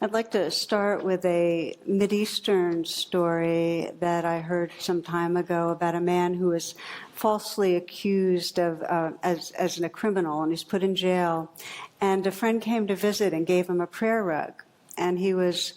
I'd like to start with a Mideastern story that I heard some time ago about a man who was falsely accused of as a criminal, and he's put in jail. And a friend came to visit and gave him a prayer rug, and he was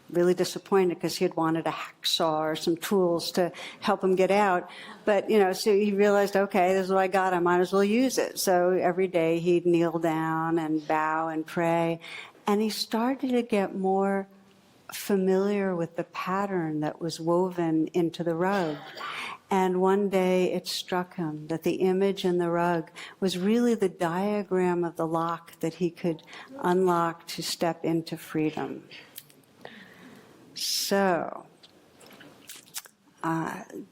really disappointed because he had wanted a hacksaw or some tools to help him get out. But, so he realized, okay, this is what I got, I might as well use it. So every day he'd kneel down and bow and pray. And he started to get more familiar with the pattern that was woven into the rug. And one day it struck him that the image in the rug was really the diagram of the lock that he could unlock to step into freedom. So,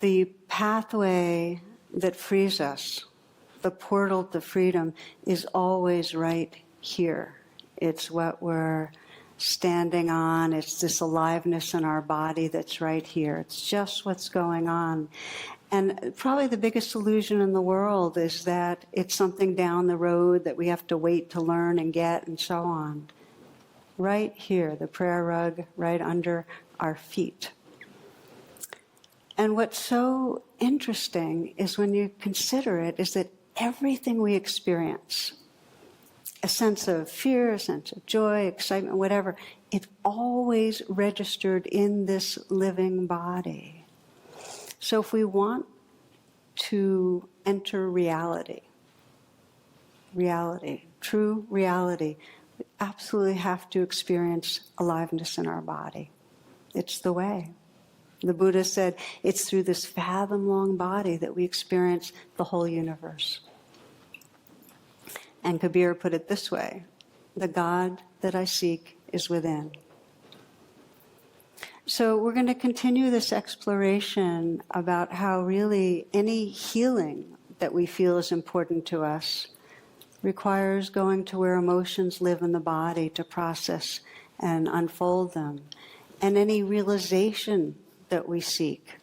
the pathway that frees us, the portal to freedom, is always right here. It's what we're standing on. It's this aliveness in our body that's right here. It's just what's going on. And probably the biggest illusion in the world is that it's something down the road that we have to wait to learn and get and so on. Right here, the prayer rug, right under our feet. And what's so interesting is when you consider it, is that everything we experience, a sense of fear, a sense of joy, excitement, whatever, it's always registered in this living body. So if we want to enter reality, true reality, we absolutely have to experience aliveness in our body. It's the way. The Buddha said it's through this fathom-long body that we experience the whole universe. And Kabir put it this way: the God that I seek is within. So we're going to continue this exploration about how really any healing that we feel is important to us requires going to where emotions live in the body to process and unfold them. And any realization that we seek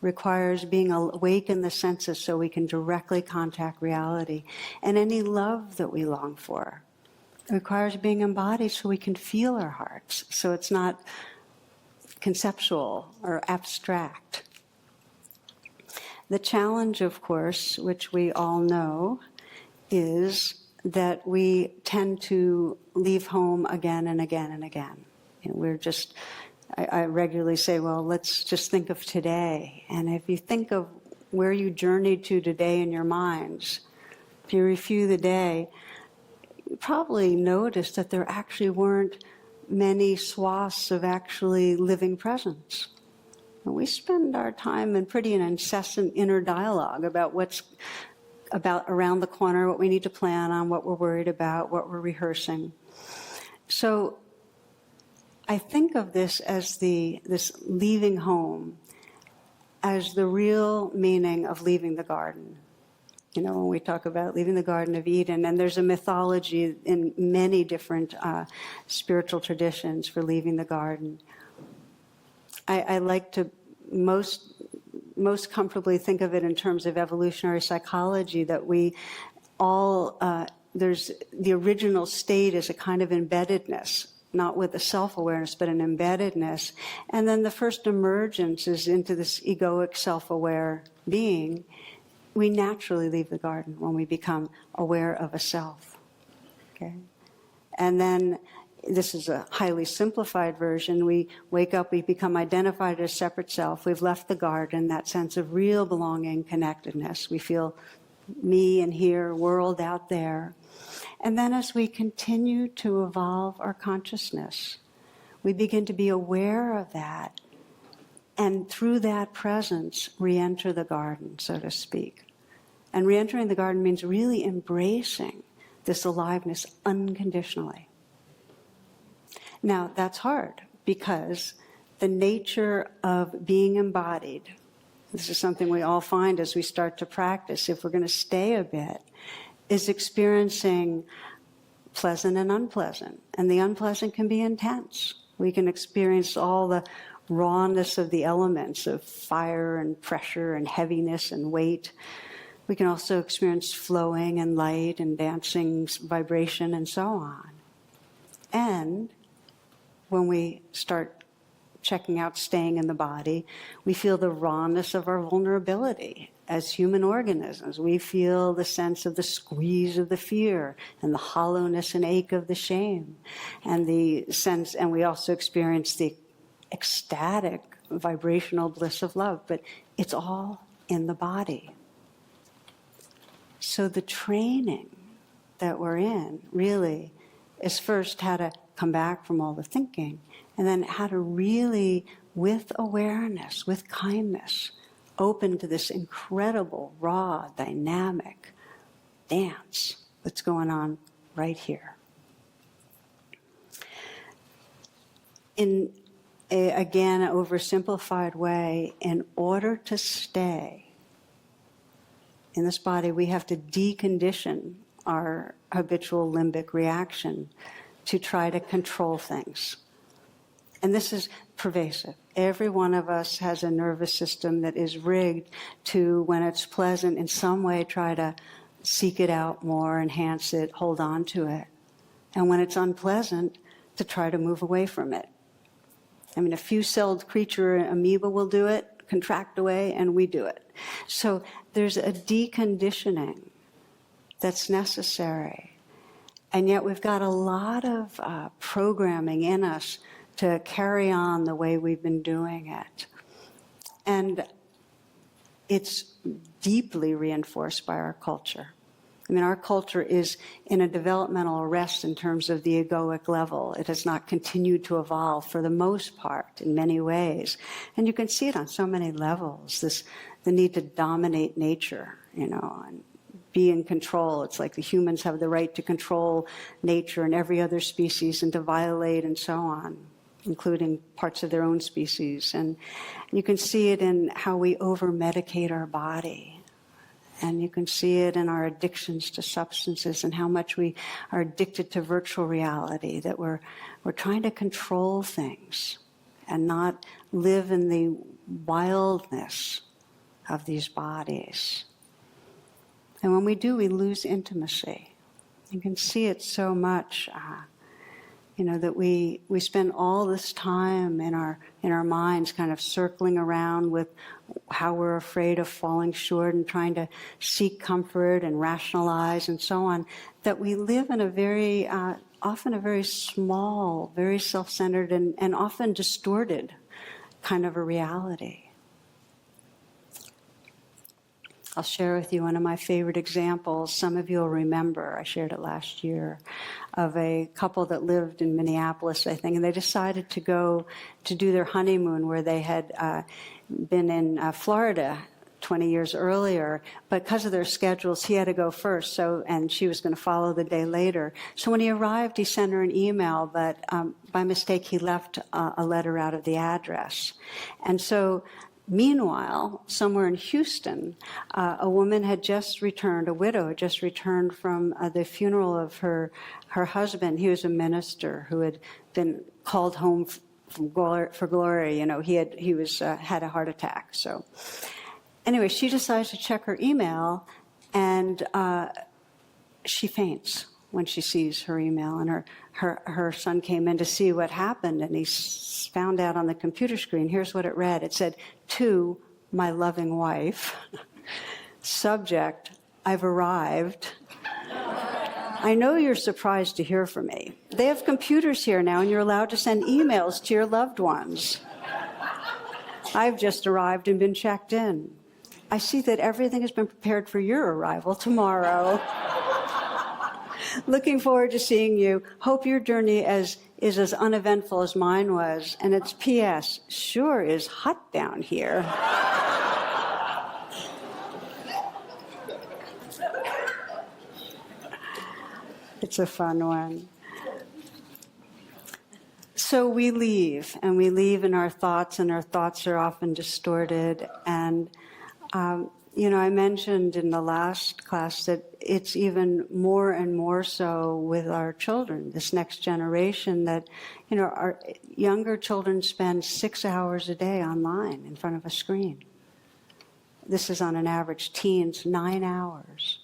requires being awake in the senses so we can directly contact reality. And any love that we long for requires being embodied so we can feel our hearts, so it's not conceptual or abstract. The challenge, of course, which we all know, is that we tend to leave home again and again and again. We're just, I regularly say, well, let's just think of today. And if you think of where you journeyed to today in your minds, if you review the day, you probably noticed that there actually weren't many swaths of actually living presence. And we spend our time in pretty an incessant inner dialogue about what's about around the corner, what we need to plan on, what we're worried about, what we're rehearsing. So I think of this as this leaving home as the real meaning of leaving the garden. When we talk about leaving the Garden of Eden, and there's a mythology in many different spiritual traditions for leaving the garden. I like to most comfortably think of it in terms of evolutionary psychology, that we all, there's the original state is a kind of embeddedness, not with a self-awareness, but an embeddedness. And then the first emergence is into this egoic self-aware being. We naturally leave the garden when we become aware of a self. Okay? And then, this is a highly simplified version, we wake up, we become identified as a separate self. We've left the garden, that sense of real belonging, connectedness. We feel me in here, world out there. And then as we continue to evolve our consciousness, we begin to be aware of that. And through that presence, re-enter the garden, so to speak. And re-entering the garden means really embracing this aliveness unconditionally. Now, that's hard because the nature of being embodied, this is something we all find as we start to practice, if we're going to stay a bit, is experiencing pleasant and unpleasant. And the unpleasant can be intense. We can experience all the rawness of the elements of fire and pressure and heaviness and weight. We can also experience flowing and light and dancing vibration and so on. And when we start checking out staying in the body. We feel the rawness of our vulnerability as human organisms. We feel the sense of the squeeze of the fear and the hollowness and ache of the shame. And we also experience the ecstatic vibrational bliss of love, but it's all in the body. So the training that we're in really is first how to come back from all the thinking, and then how to really, with awareness, with kindness, open to this incredible, raw, dynamic dance that's going on right here. In again, an oversimplified way, in order to stay in this body, we have to decondition our habitual limbic reaction to try to control things. And this is pervasive. Every one of us has a nervous system that is rigged to, when it's pleasant, in some way try to seek it out more, enhance it, hold on to it. And when it's unpleasant, to try to move away from it. I mean, a few-celled creature, amoeba, will do it, contract away, and we do it. So there's a deconditioning that's necessary. And yet we've got a lot of programming in us to carry on the way we've been doing it. And it's deeply reinforced by our culture. I mean, our culture is in a developmental arrest in terms of the egoic level. It has not continued to evolve for the most part in many ways. And you can see it on so many levels, the need to dominate nature, and be in control. It's like the humans have the right to control nature and every other species and to violate and so on, including parts of their own species. And you can see it in how we over-medicate our body. And you can see it in our addictions to substances and how much we are addicted to virtual reality, that we're trying to control things and not live in the wildness of these bodies. And when we do, we lose intimacy. You can see it so much, that we spend all this time in our minds kind of circling around with how we're afraid of falling short and trying to seek comfort and rationalize and so on, that we live in a very, often a very small, very self-centered and often distorted kind of a reality. I'll share with you one of my favorite examples. Some of you will remember, I shared it last year, of a couple that lived in Minneapolis, I think, and they decided to go to do their honeymoon where they had been in Florida 20 years earlier, but because of their schedules, he had to go first, and she was going to follow the day later. So when he arrived, he sent her an email, but by mistake, he left a letter out of the address. And so meanwhile, somewhere in Houston, a woman had just returned, a widow had just returned from the funeral of her husband. He was a minister who had been called home for glory. He had a heart attack. So anyway, she decides to check her email, and she faints when she sees her email. And her son came in to see what happened, and he found out on the computer screen, here's what it read. It said, "To my loving wife." Subject, "I've arrived. I know you're surprised to hear from me. They have computers here now, and you're allowed to send emails to your loved ones. I've just arrived and been checked in. I see that everything has been prepared for your arrival tomorrow. Looking forward to seeing you. Hope your journey is as uneventful as mine was. And it's P.S. Sure is hot down here." It's a fun one. So we leave, and we leave in our thoughts, and our thoughts are often distorted. And I mentioned in the last class that it's even more and more so with our children, this next generation, that, our younger children spend 6 hours a day online in front of a screen. This is on an average, teens, 9 hours.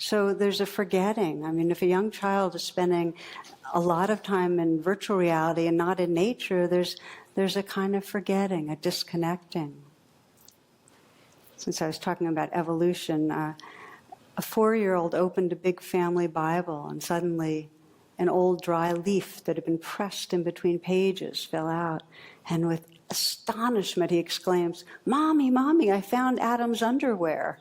So there's a forgetting. I mean, if a young child is spending a lot of time in virtual reality and not in nature, there's a kind of forgetting, a disconnecting. Since I was talking about evolution, a 4-year-old opened a big family Bible, and suddenly an old dry leaf that had been pressed in between pages fell out. And with astonishment, he exclaims, "Mommy, Mommy, I found Adam's underwear."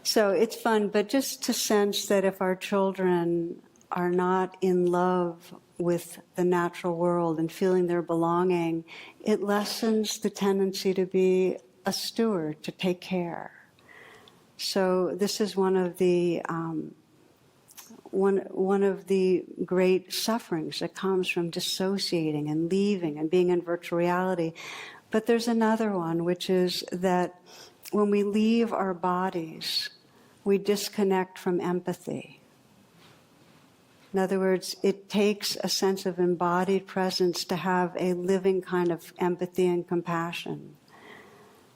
So it's fun, but just to sense that if our children are not in love with the natural world and feeling their belonging, it lessens the tendency to be a steward, to take care. So this is one of the great sufferings that comes from dissociating and leaving and being in virtual reality. But there's another one, which is that when we leave our bodies, we disconnect from empathy. In other words, it takes a sense of embodied presence to have a living kind of empathy and compassion.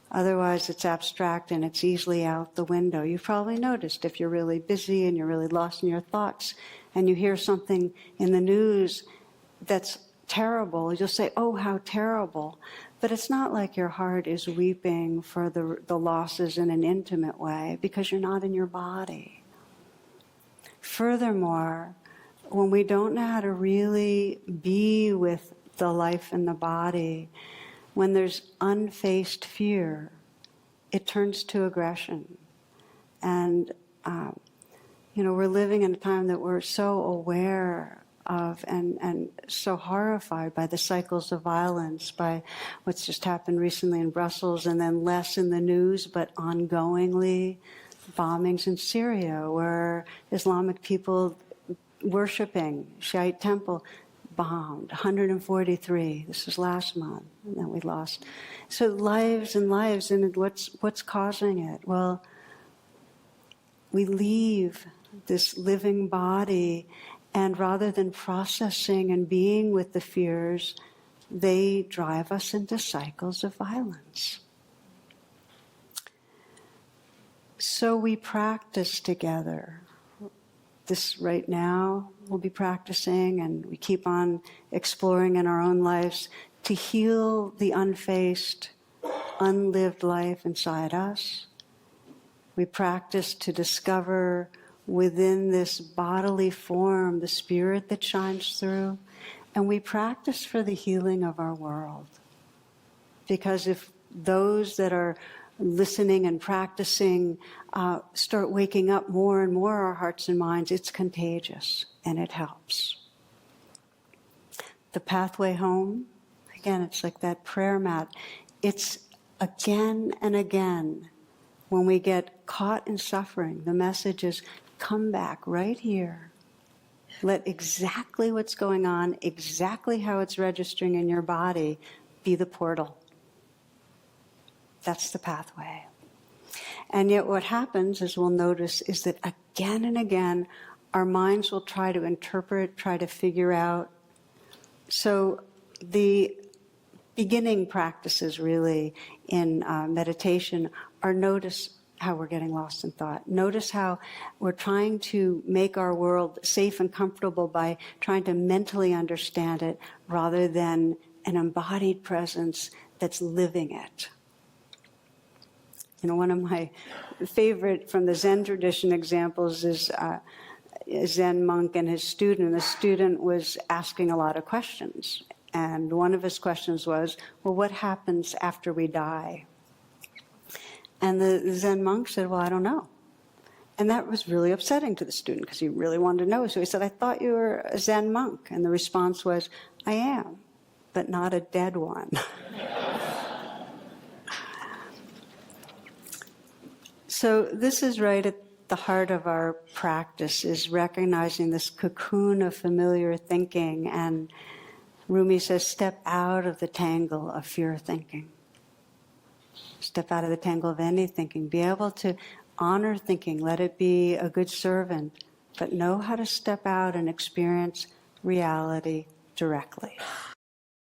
Otherwise, it's abstract and it's easily out the window. You've probably noticed if you're really busy and you're really lost in your thoughts and you hear something in the news that's terrible, you'll say, "Oh, how terrible." But it's not like your heart is weeping for the losses in an intimate way, because you're not in your body. Furthermore, when we don't know how to really be with the life in the body, when there's unfaced fear, it turns to aggression. And, we're living in a time that we're so aware of and so horrified by the cycles of violence, by what's just happened recently in Brussels, and then less in the news, but ongoingly, bombings in Syria, where Islamic people worshipping Shiite temple bombed, 143. This was last month, and then we lost. So lives and lives, and what's causing it? Well, we leave this living body, and rather than processing and being with the fears, they drive us into cycles of violence. So we practice together. This right now we'll be practicing, and we keep on exploring in our own lives to heal the unfaced, unlived life inside us. We practice to discover within this bodily form the spirit that shines through, and we practice for the healing of our world. Because if those that are listening and practicing start waking up more and more our hearts and minds, it's contagious and it helps. The pathway home, again, it's like that prayer mat. It's again and again, when we get caught in suffering, the message is, come back right here. Let exactly what's going on, exactly how it's registering in your body, be the portal. That's the pathway. And yet what happens, as we'll notice, is that again and again, our minds will try to interpret, try to figure out. So the beginning practices really in meditation are notice how we're getting lost in thought. Notice how we're trying to make our world safe and comfortable by trying to mentally understand it rather than an embodied presence that's living it. One of my favorite from the Zen tradition examples is a Zen monk and his student. And the student was asking a lot of questions. And one of his questions was, well, what happens after we die? And the Zen monk said, well, I don't know. And that was really upsetting to the student because he really wanted to know. So he said, I thought you were a Zen monk. And the response was, I am, but not a dead one. So this is right at the heart of our practice, is recognizing this cocoon of familiar thinking. And Rumi says, step out of the tangle of fear thinking. Step out of the tangle of any thinking. Be able to honor thinking. Let it be a good servant. But know how to step out and experience reality directly.